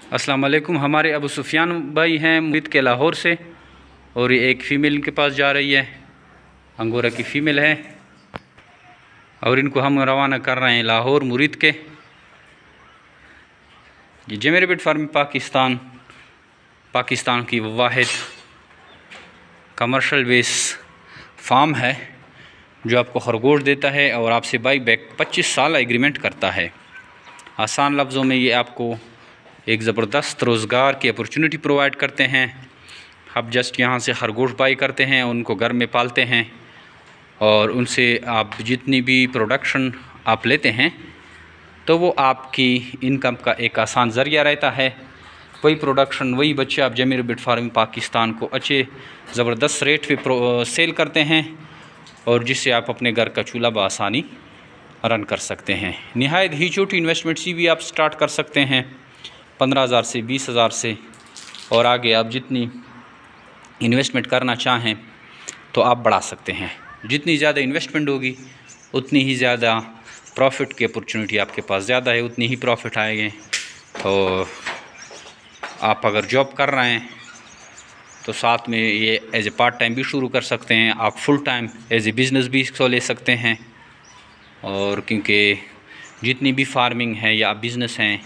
अस्सलाम वालेकुम। हमारे अबू सुफियान भाई हैं मुरीद के लाहौर से, और ये एक फ़ीमेल इनके पास जा रही है, अंगोरा की फ़ीमेल है, और इनको हम रवाना कर रहे हैं लाहौर मुरीद के। ये जेमे रैबिट फार्म पाकिस्तान की वाहिद कमर्शियल बेस फार्म है जो आपको खरगोश देता है और आपसे बाई बैक 25 साल एग्रीमेंट करता है। आसान लफ्ज़ों में ये आपको एक ज़बरदस्त रोज़गार की अपॉर्चुनिटी प्रोवाइड करते हैं। आप जस्ट यहाँ से खरगोश बाई करते हैं, उनको घर में पालते हैं और उनसे आप जितनी भी प्रोडक्शन आप लेते हैं तो वो आपकी इनकम का एक आसान ज़रिया रहता है। वही प्रोडक्शन, वही बच्चे आप जेमे रैबिट फार्मिंग पाकिस्तान को अच्छे ज़बरदस्त रेट पे सेल करते हैं और जिससे आप अपने घर का चूल्हा बआसानी रन कर सकते हैं। निहायत ही छोटी इन्वेस्टमेंट से भी आप स्टार्ट कर सकते हैं, 15,000 से 20,000 से, और आगे आप जितनी इन्वेस्टमेंट करना चाहें तो आप बढ़ा सकते हैं। जितनी ज़्यादा इन्वेस्टमेंट होगी उतनी ही ज़्यादा प्रॉफिट की अपॉर्चुनिटी आपके पास ज़्यादा है, उतनी ही प्रॉफिट आएंगे। और आप अगर जॉब कर रहे हैं तो साथ में ये एज ए पार्ट टाइम भी शुरू कर सकते हैं। आप full time as a business भी इसको ले सकते हैं। और क्योंकि जितनी भी फार्मिंग है या बिज़नेस हैं,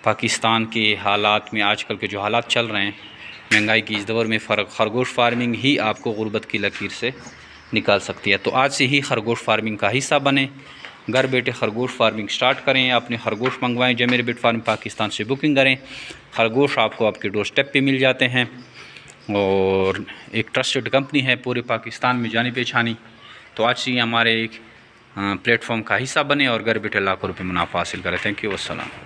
पाकिस्तान के हालात में आजकल के जो हालात चल रहे हैं, महंगाई की इस दौर में खरगोश फार्मिंग ही आपको गुर्बत की लकीर से निकाल सकती है। तो आज से ही खरगोश फार्मिंग का हिस्सा बने, घर बैठे खरगोश फार्मिंग स्टार्ट करें, अपने खरगोश मंगवाएं, जेमे रैबिट फार्म पाकिस्तान से बुकिंग करें। खरगोश आपको आपके डोर स्टेप पे मिल जाते हैं और एक ट्रस्टेड कंपनी है पूरे पाकिस्तान में जानी पहचानी। तो आज से ही हमारे एक प्लेटफॉर्म का हिस्सा बने और घर बैठे लाखों रुपये मुनाफा हासिल करें। थैंक यू, अस्सलाम।